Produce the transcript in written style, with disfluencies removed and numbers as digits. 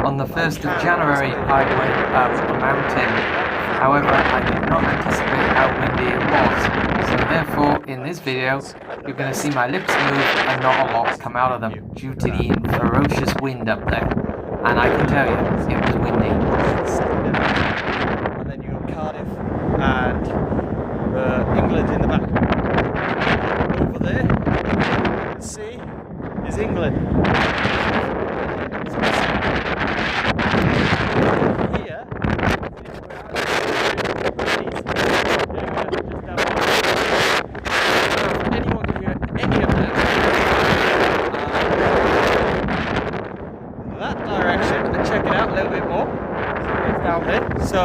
On the 1st of January, I went up a mountain. However, I did not anticipate how windy it was. So therefore, in this video, you're going to see my lips move and not a lot come out of them due to the ferocious wind up there. And I can tell you, it was windy. And then you've got Cardiff and England in the back. Over there, you can see, is England. Here, anyone can hear any of that. That direction and check it out a little bit more. It's down there. So